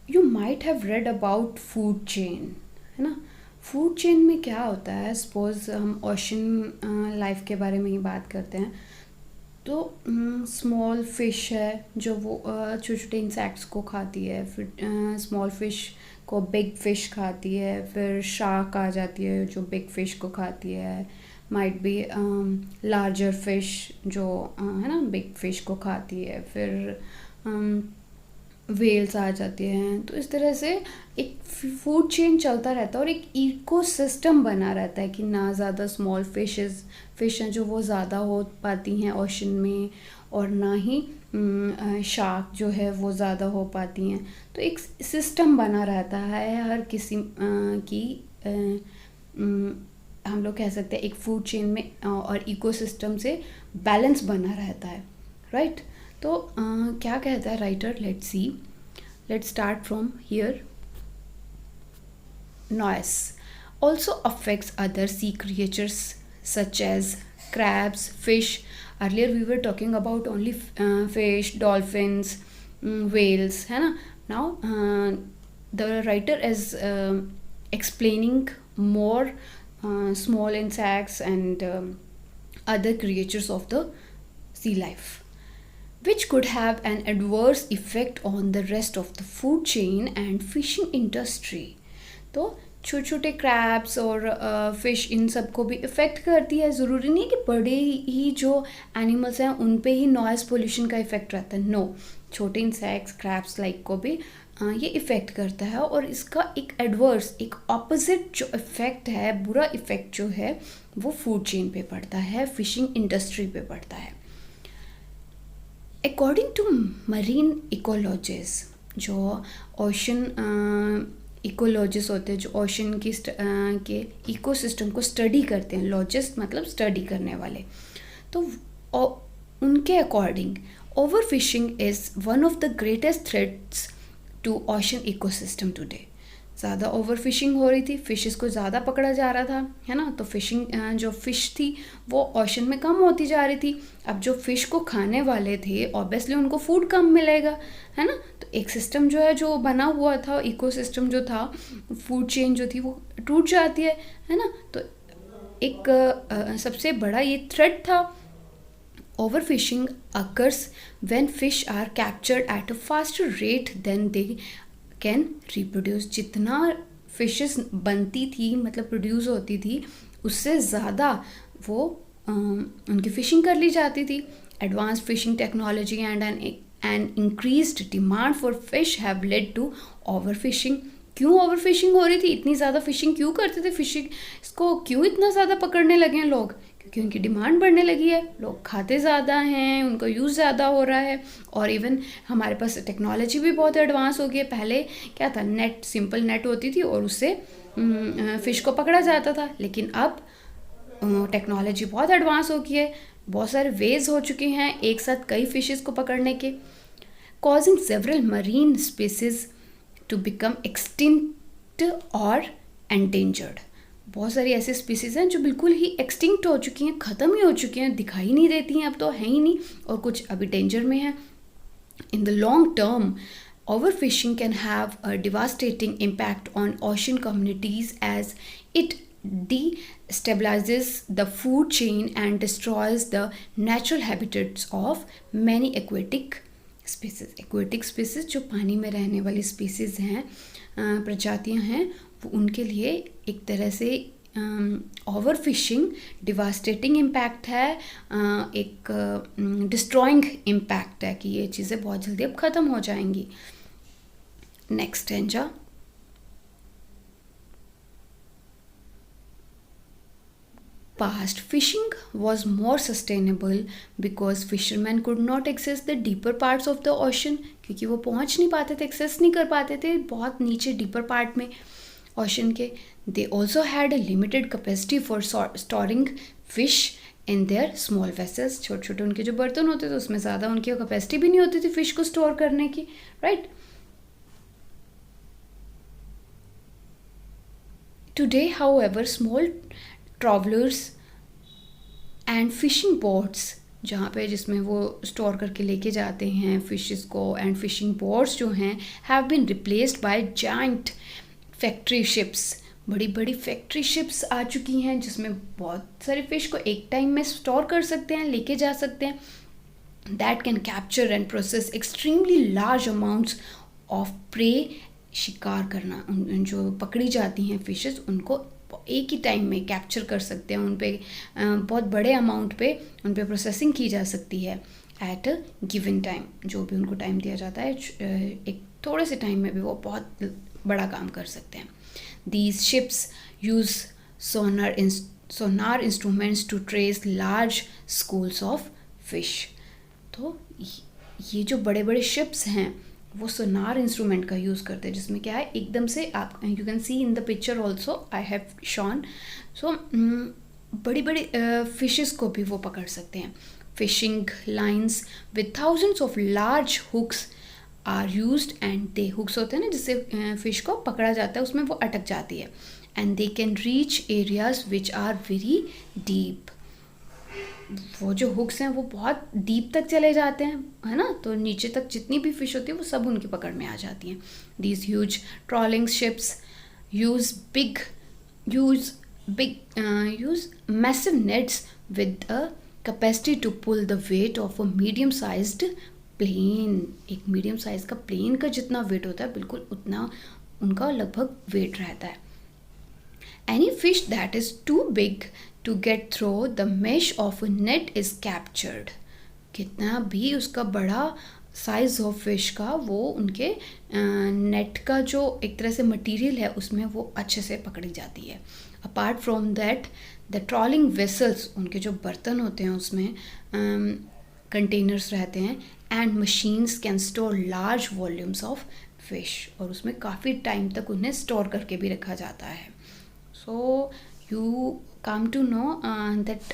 You might have read about food chain, है ना। Food chain में क्या होता है, सपोज हम ओशन लाइफ के बारे में ही बात करते हैं, तो स्मॉल फिश है जो वो छोटे छोटे इंसेक्ट्स को खाती है, फिर स्मॉल फिश को बिग फिश खाती है, फिर शार्क आ जाती है जो बिग फिश को खाती है, माइट बी लार्जर फिश जो है ना बिग फिश को खाती है, फिर वेल्स आ जाती हैं। तो इस तरह से एक फूड चेन चलता रहता है और एक इकोसिस्टम बना रहता है कि ना ज़्यादा स्मॉल फिश हैं जो वो ज़्यादा हो पाती हैं ओशन में, और ना ही शार्क जो है वो ज़्यादा हो पाती हैं। तो एक सिस्टम बना रहता है हर किसी की हम लोग कह सकते हैं एक फूड चेन में और इकोसिस्टम से बैलेंस बना रहता है, राइट। तो क्या कहता है writer, let's see, let's start from here. Noise also affects other sea creatures such as crabs, fish. Earlier we were talking about only fish, dolphins, whales, है ना। Now the writer is explaining more small insects and other creatures of the sea life, which could have an adverse effect on the rest of the food chain and fishing industry. तो छोटे छोटे crabs और fish in सब को भी effect करती है। ज़रूरी नहीं कि बड़े ही जो एनिमल्स हैं उन पे ही नॉइज़ पोल्यूशन का इफ़ेक्ट रहता है, नो, छोटे इंसेक्ट्स क्रैब्स लाइक को भी ये इफ़ेक्ट करता है। और इसका एक एडवर्स, एक ऑपोजिट जो इफ़ेक्ट है, बुरा इफ़ेक्ट जो है वो फूड चेन पे पड़ता है, फिशिंग इंडस्ट्री पे पड़ता है। अकॉर्डिंग टू मरीन इकोलॉजिस्ट, जो ओशन इकोलॉजिस्ट होते हैं, जो ओशन की के इकोसिस्टम को स्टडी करते हैं, लॉजिस्ट मतलब स्टडी करने वाले, तो उनके according over fishing is one of the greatest threats to ocean ecosystem today. ज़्यादा ओवर फिशिंग हो रही थी, फिशेस को ज़्यादा पकड़ा जा रहा था, है ना। तो फिशिंग जो फ़िश थी वो ओशन में कम होती जा रही थी। अब जो फ़िश को खाने वाले थे ऑब्वियसली उनको फूड कम मिलेगा, है ना। तो एक सिस्टम जो है जो बना हुआ था, इकोसिस्टम जो था, फूड चेन जो थी वो टूट जाती है ना। तो एक सबसे बड़ा ये थ्रेट था। Overfishing occurs when fish are captured at a faster rate than they can reproduce. जितना फिशेस बनती थी, मतलब प्रोड्यूस होती थी, उससे ज़्यादा वो उनकी फ़िशिंग कर ली जाती थी। Advance fishing technology and an increased demand for fish have led to over fishing. क्यों ओवर फिशिंग हो रही थी, इतनी ज़्यादा फिशिंग क्यों करते थे, फिशिंग इसको क्यों इतना ज़्यादा पकड़ने लगे हैं लोग, क्योंकि उनकी डिमांड बढ़ने लगी है, लोग खाते ज़्यादा हैं, उनका यूज़ ज़्यादा हो रहा है। और इवन हमारे पास टेक्नोलॉजी भी बहुत एडवांस हो गई है। पहले क्या था, नेट, सिंपल नेट होती थी और उससे फ़िश को पकड़ा जाता था, लेकिन अब टेक्नोलॉजी बहुत एडवांस हो गई है, बहुत सारे वेज हो चुके हैं एक साथ कई फिशेस को पकड़ने के, causing several marine species to become extinct और एंडेंजर्ड। बहुत सारी ऐसी स्पीसीज़ हैं जो बिल्कुल ही एक्सटिंक्ट हो चुकी हैं, ख़त्म ही हो चुकी हैं, दिखाई नहीं देती हैं, अब तो है ही नहीं, और कुछ अभी डेंजर में हैं। In the long term, overfishing can have a devastating impact on ocean communities as it destabilizes the food chain and destroys the natural habitats of many aquatic species. Aquatic species जो पानी में रहने वाली species हैं, प्रजातियां हैं, वो उनके लिए एक तरह से ओवर फिशिंग डिवास्टेटिंग इम्पैक्ट है, एक डिस्ट्रॉइंग इम्पैक्ट है कि ये चीज़ें बहुत जल्दी अब ख़त्म हो जाएंगी। Next टेंजा, past fishing was more sustainable because fishermen could not access the deeper parts of the ocean, क्योंकि वो पहुंच नहीं पाते थे, एक्सेस नहीं कर पाते थे बहुत नीचे डीपर पार्ट में ओशन के। They also had a limited capacity for storing fish in their small vessels. छोटे छोटे उनके जो बर्तन होते थे उसमें ज़्यादा उनकी कैपेसिटी भी नहीं होती थी फिश को स्टोर करने की, right. Today, however, small trawlers and fishing boats जहाँ पे जिसमें वो स्टोर करके लेके जाते हैं फिशेस को, एंड फिशिंग बोट्स जो हैं have been replaced by giant factory ships. बड़ी बड़ी फैक्ट्री शिप्स आ चुकी हैं जिसमें बहुत सारे फिश को एक टाइम में स्टोर कर सकते हैं, लेके जा सकते हैं, that can capture and process extremely large amounts of prey. शिकार करना, जो पकड़ी जाती हैं फिशेस उनको एक ही टाइम में कैप्चर कर सकते हैं, उन पे बहुत बड़े अमाउंट पे उन पे प्रोसेसिंग की जा सकती है एट अ गिवन टाइम। जो भी उनको टाइम दिया जाता है, एक थोड़े से टाइम में भी वो बहुत बड़ा काम कर सकते हैं। These ships use sonar instruments to trace large schools of fish. तो ये जो बड़े बड़े शिप्स हैं वो सोनार इंस्ट्रूमेंट का यूज़ करते हैं, जिसमें क्या है एकदम से आप you can see in the picture also I have shown. So बड़ी बड़ी फिशेस को भी वो पकड़ सकते हैं। Fishing lines with thousands of large hooks are used, and they hooks होते हैं ना जिससे फिश को पकड़ा जाता है, उसमें वो अटक जाती है। And they can reach areas which are very deep. वो जो हुक्स हैं वो बहुत डीप तक चले जाते हैं, है ना, तो नीचे तक जितनी भी फिश होती है वो सब उनकी पकड़ में आ जाती हैं। These huge trawling ships use massive nets with a capacity to pull the weight of a medium sized plane. एक मीडियम साइज का प्लेन का जितना वेट होता है बिल्कुल उतना उनका लगभग वेट रहता है। Any fish that is too big to get through the mesh of a net is captured. कितना भी उसका बड़ा साइज ऑफ फिश का, वो उनके नेट का जो एक तरह से मटेरियल है उसमें वो अच्छे से पकड़ी जाती है। Apart from that the trawling vessels, उनके जो बर्तन होते हैं उसमें कंटेनर्स रहते हैं, and machines can store large volumes of fish, और उसमें काफ़ी टाइम तक उन्हें स्टोर करके भी रखा जाता है। So you come to know that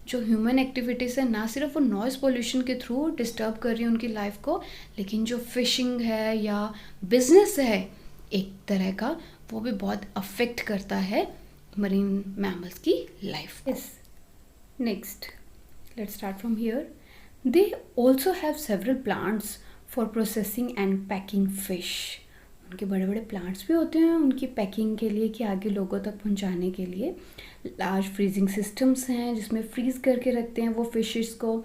जो ह्यूमन एक्टिविटीज़ है ना सिर्फ वो नॉइज़ पोल्यूशन के थ्रू डिस्टर्ब कर रही है उनकी लाइफ को, लेकिन जो फिशिंग है या बिजनेस है एक तरह का, वो भी बहुत अफेक्ट करता है मरीन मैमल्स की लाइफ को। Next, let's start from here. They also have several plants for processing and packing fish. उनके बड़े बड़े प्लांट्स भी होते हैं उनकी पैकिंग के लिए, कि आगे लोगों तक पहुंचाने के लिए। लार्ज फ्रीजिंग सिस्टम्स हैं जिसमें फ्रीज करके रखते हैं वो फिशेस को।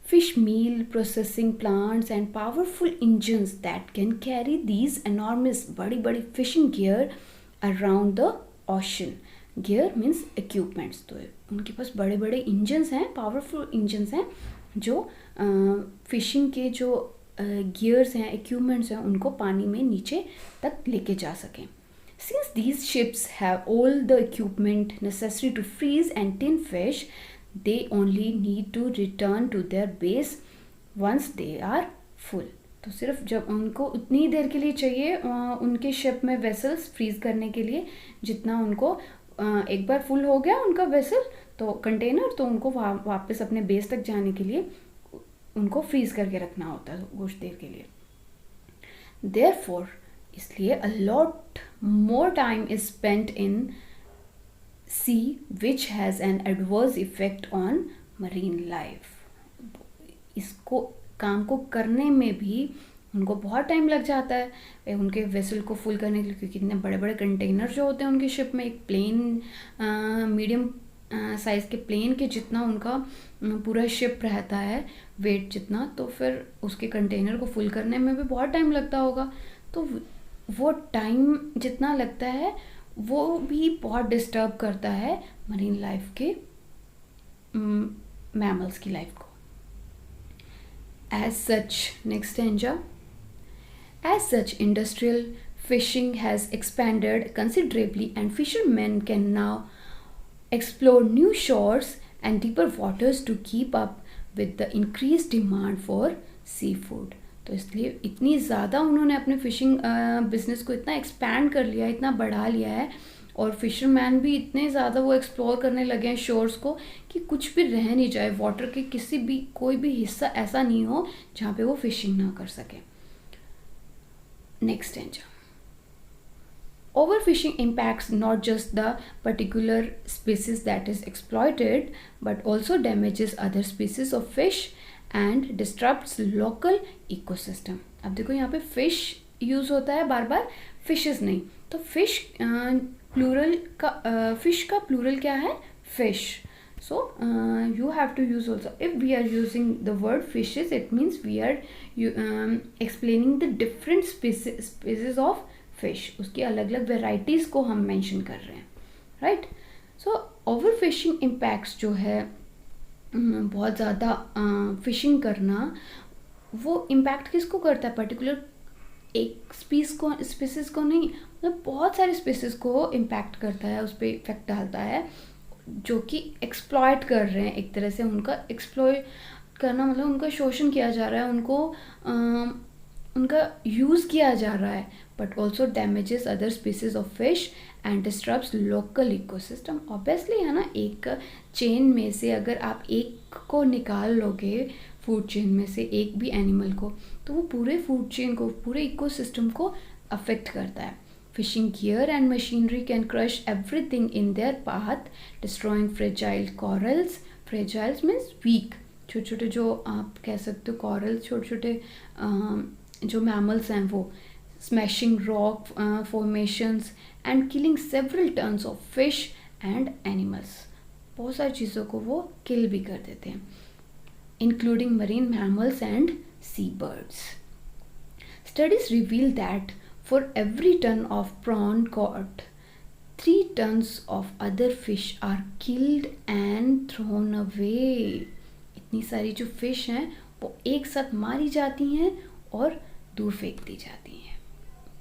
Fish meal processing plants and powerful engines that can carry these enormous बड़ी बड़ी fishing gear around the ocean. Gear means equipments, तो उनके पास बड़े बड़े इंजन्स हैं, पावरफुल इंजन्स हैं जो फिशिंग के जो गियर्स हैं, इक्विपमेंट्स हैं, उनको पानी में नीचे तक लेके जा सकें। Since these ships have all the equipment necessary to freeze and tin fish, they only need to return to their base once they are full. तो सिर्फ जब उनको उतनी देर के लिए चाहिए उनके शिप में वेसल्स फ्रीज करने के लिए, जितना उनको एक बार फुल हो गया उनका वेसल तो कंटेनर, तो उनको वापस अपने बेस तक जाने के लिए उनको फ्रीज करके रखना होता है कुछ देर के लिए। देयरफॉर इसलिए a lot more time is spent in sea which has an adverse effect on marine life. इसको काम को करने में भी उनको बहुत टाइम लग जाता है उनके वेसल को फुल करने के लिए, क्योंकि इतने बड़े बड़े कंटेनर जो होते हैं उनके शिप में, एक प्लेन मीडियम साइज़ के प्लेन के जितना उनका पूरा शिप रहता है वेट जितना, तो फिर उसके कंटेनर को फुल करने में भी बहुत टाइम लगता होगा। तो वो टाइम जितना लगता है वो भी बहुत डिस्टर्ब करता है मरीन लाइफ के मैमल्स की लाइफ को। As such, next stanza. As such, industrial fishing has expanded considerably, and fishermen can now explore new shores and deeper waters to keep up with the increased demand for seafood. तो इसलिए इतनी ज़्यादा उन्होंने अपने fishing business को इतना expand कर लिया, इतना बढ़ा लिया है, और फिशरमैन भी इतने ज़्यादा वो एक्सप्लोर करने लगे हैं शोर्स को कि कुछ भी रह नहीं जाए, वाटर के किसी भी कोई भी हिस्सा ऐसा नहीं हो जहाँ पे वो फिशिंग ना कर सके। Next stanza. Overfishing impacts not just the particular species that is exploited, but also damages other species of fish and disrupts local ecosystem. अब देखो यहाँ पे fish यूज होता है बार बार, fishes नहीं, तो fish प्लूरल का fish का प्लूरल क्या है? fish. So you have to use also, if we are using the word fishes, it means we are explaining the different species of fish, उसकी अलग अलग varieties को हम mention कर रहे हैं, right? So overfishing impacts जो है बहुत ज़्यादा फिशिंग करना, वो इम्पैक्ट किसको करता है? पर्टिकुलर एक स्पीसीज को नहीं, मतलब बहुत सारे स्पीसीज को इम्पैक्ट करता है, उस पर इफेक्ट डालता है, जो कि एक्सप्लॉयट कर रहे हैं एक तरह से। उनका एक्सप्लॉयट करना मतलब उनका शोषण किया जा रहा है, उनको उनका यूज़ किया जा रहा है, but also damages other species of fish and disturbs local ecosystem. Obviously है ना, एक चेन में से अगर आप एक को निकाल लोगे, फूड चेन में से एक भी एनिमल को, तो वो पूरे फूड चेन को, पूरे इकोसिस्टम को अफेक्ट करता है। Fishing gear and machinery can crush everything in their path, destroying fragile corals. Fragile means weak. छोटे छोटे जो आप कह सकते हो corals, छोटे छोटे जो mammals हैं वो, smashing rock formations and killing several tons of fish and animals. बहुत सारी चीज़ों को वो kill भी कर देते हैं, including marine mammals and seabirds. Studies reveal that for every ton of prawn caught, 3 tons of other fish are killed and thrown away. इतनी सारी जो फिश हैं वो एक साथ मारी जाती हैं और दूर फेंक दी जाती हैं.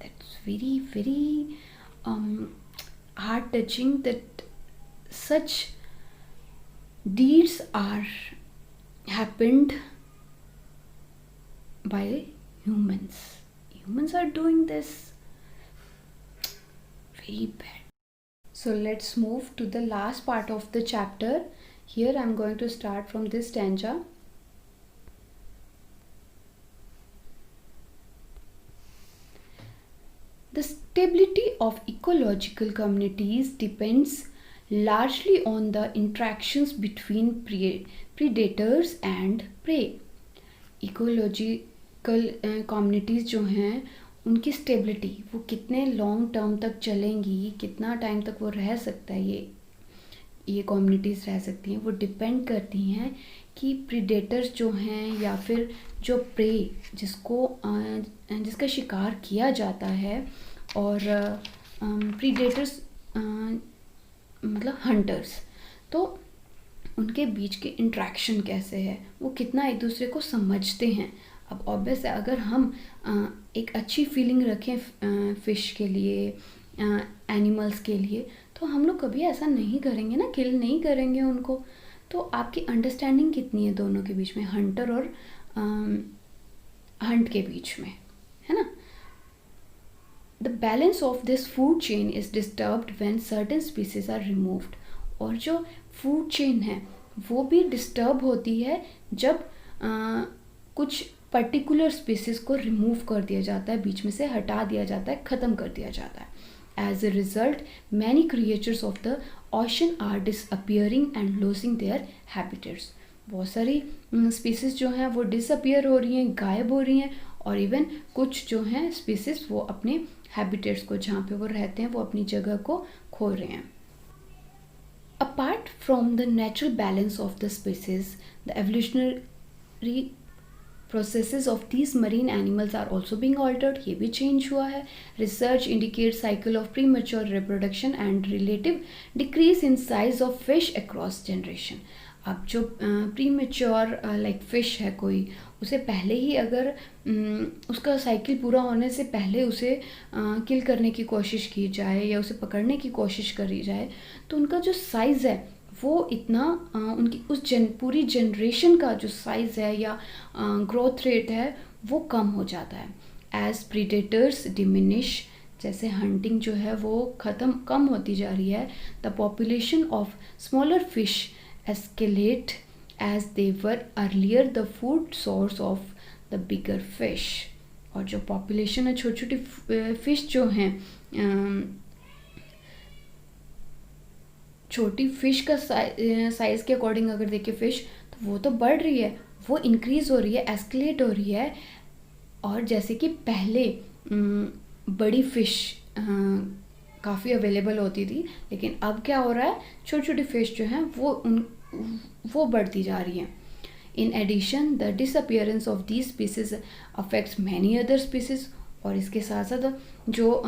That's very very heart touching that such deeds are happened by humans. Humans are doing this. Very bad. So let's move to the last part of the chapter. Here I'm going to start from this stanza. The stability of ecological communities depends largely on the interactions between predators and prey. Ecological communities जो हैं उनकी stability, वो कितने long term तक चलेंगी, कितना time तक वो रह सकता है, ये कम्युनिटीज़ रह सकती हैं, वो डिपेंड करती हैं कि प्रीडेटर्स जो हैं या फिर जो प्रे जिसका शिकार किया जाता है, और प्रीडेटर्स मतलब हंटर्स, तो उनके बीच के इंट्रैक्शन कैसे है, वो कितना एक दूसरे को समझते हैं. अब ऑब्वियस है, अगर हम एक अच्छी फीलिंग रखें फ़िश के लिए, एनिमल्स के लिए, तो हम लोग कभी ऐसा नहीं करेंगे ना, किल नहीं करेंगे उनको. तो आपकी अंडरस्टैंडिंग कितनी है दोनों के बीच में, हंटर और हंट के बीच में, है ना. The balance of this food chain is disturbed when certain species are removed. और जो फूड चेन है वो भी डिस्टर्ब होती है जब कुछ पर्टिकुलर स्पीसीज को रिमूव कर दिया जाता है, बीच में से हटा दिया जाता है, ख़त्म कर दिया जाता है. As a result many creatures of the ocean are disappearing and losing their habitats. बहुत सारी स्पीसीज जो हैं वो डिसअपियर हो रही हैं, गायब हो रही हैं, और इवन कुछ जो हैं स्पीसीज वो अपने हैबिटेट्स को, जहाँ पे वो रहते हैं, वो अपनी जगह को खो रहे हैं. Apart from the natural balance of the species, the evolutionary processes of these marine animals are also being altered. ये भी change हुआ है. Research indicates cycle of premature reproduction and relative decrease in size of fish across generation. अब जो premature like fish है कोई, उसे पहले ही अगर उसका साइकिल पूरा होने से पहले उसे किल करने की कोशिश की जाए या उसे पकड़ने की कोशिश करी जाए, तो उनका जो साइज़ है वो इतना उनकी उस पूरी जनरेशन का जो साइज़ है या ग्रोथ रेट है वो कम हो जाता है. एज प्रीडेटर्स डिमिनिश, जैसे हंटिंग जो है वो कम होती जा रही है, the population of smaller fish escalate as they were earlier the food source of the bigger fish. और जो पॉपुलेशन है, छोटी छोटी फिश जो हैं छोटी फिश का साइज़ के अकॉर्डिंग अगर देखें फिश, तो वो तो बढ़ रही है, वो इंक्रीज़ हो रही है, एस्केलेट हो रही है। और जैसे कि पहले बड़ी फ़िश काफ़ी अवेलेबल होती थी, लेकिन अब क्या हो रहा है, छोटी छोटी फ़िश जो हैं वो बढ़ती जा रही हैं। In addition the disappearance of these species affects many other species, और इसके साथ साथ जो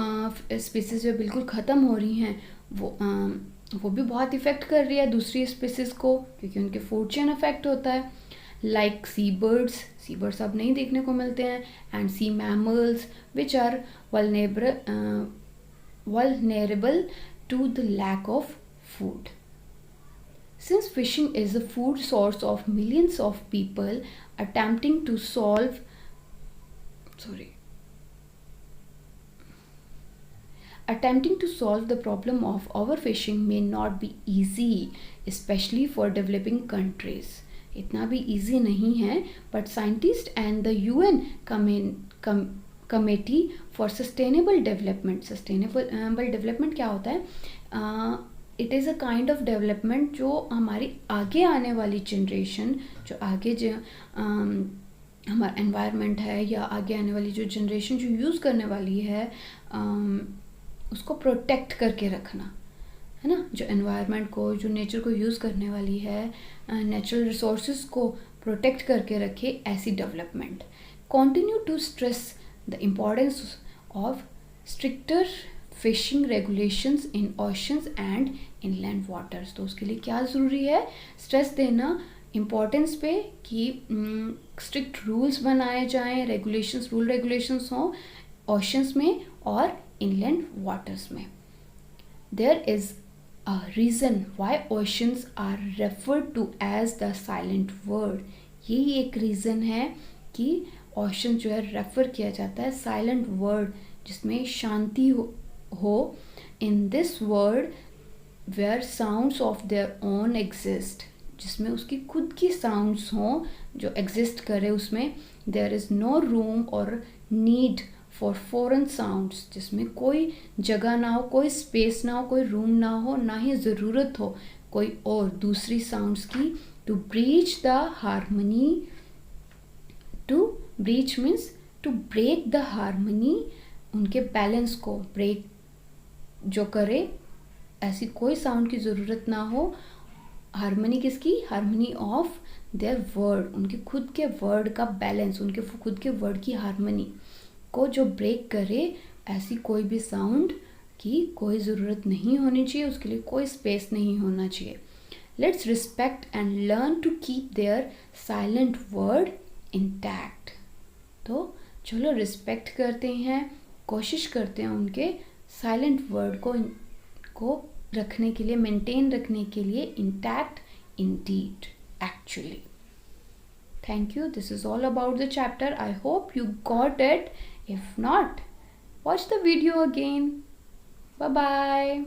स्पीसीज जो बिल्कुल ख़त्म हो रही हैं वो भी बहुत इफ़ेक्ट कर रही है दूसरी स्पीसीज को, क्योंकि उनके फूड चेन अफेक्ट होता है। लाइक सी बर्ड्स अब नहीं देखने को मिलते हैं, and sea mammals which are vulnerable to the lack of food. Since fishing is the food source of millions of people, attempting to solve the problem of overfishing may not be easy, especially for developing countries. इतना भी easy नहीं है, but scientists and the UN committee for sustainable development क्या होता है? It is a kind of development जो हमारी आगे आने वाली जनरेशन, जो आगे जो हमारा एनवायरनमेंट है या आगे आने वाली जो जनरेशन जो यूज़ करने वाली है, उसको प्रोटेक्ट करके रखना है ना। जो एनवायरनमेंट को, जो नेचर को यूज़ करने वाली है, नेचुरल रिसोर्सेज को प्रोटेक्ट करके रखे, ऐसी development. Continue to stress the importance of stricter fishing regulations in oceans and inland waters। तो उसके लिए क्या ज़रूरी है? स्ट्रेस देना इम्पोर्टेंस पे कि स्ट्रिक्ट रूल्स बनाए जाएं, रेगुलेशंस हों ओशंस में और इनलैंड वाटर्स में। There is a reason why oceans are referred to as the silent world. यही एक रीज़न है कि ओशन जो है रेफ़र किया जाता है साइलेंट वर्ड, जिसमें शांति हो। In this word where sounds of their own exist, जिसमें उसकी खुद की साउंड्स हों जो एग्जिस्ट करे उसमें। देयर इज़ नो रूम और नीड फॉर फॉरेन साउंड्स, जिसमें कोई जगह ना हो, कोई स्पेस ना हो, कोई रूम ना हो, ना ही ज़रूरत हो कोई और दूसरी साउंड्स की। To breach the harmony, to breach means to break the harmony, उनके बैलेंस को ब्रेक जो करे, ऐसी कोई साउंड की ज़रूरत ना हो। हारमोनी किसकी? हारमोनी ऑफ देयर वर्ड, उनके खुद के वर्ड का बैलेंस, उनके खुद के वर्ड की हारमोनी को जो ब्रेक करे, ऐसी कोई भी साउंड की कोई ज़रूरत नहीं होनी चाहिए, उसके लिए कोई स्पेस नहीं होना चाहिए। Let's respect and learn to keep their silent word intact. तो चलो रिस्पेक्ट करते हैं, कोशिश करते हैं उनके साइलेंट वर्ड को रखने के लिए, मेंटेन रखने के लिए, intact indeed actually. Thank you. This is all about the chapter. I hope you got it. If not, watch the video again. Bye bye.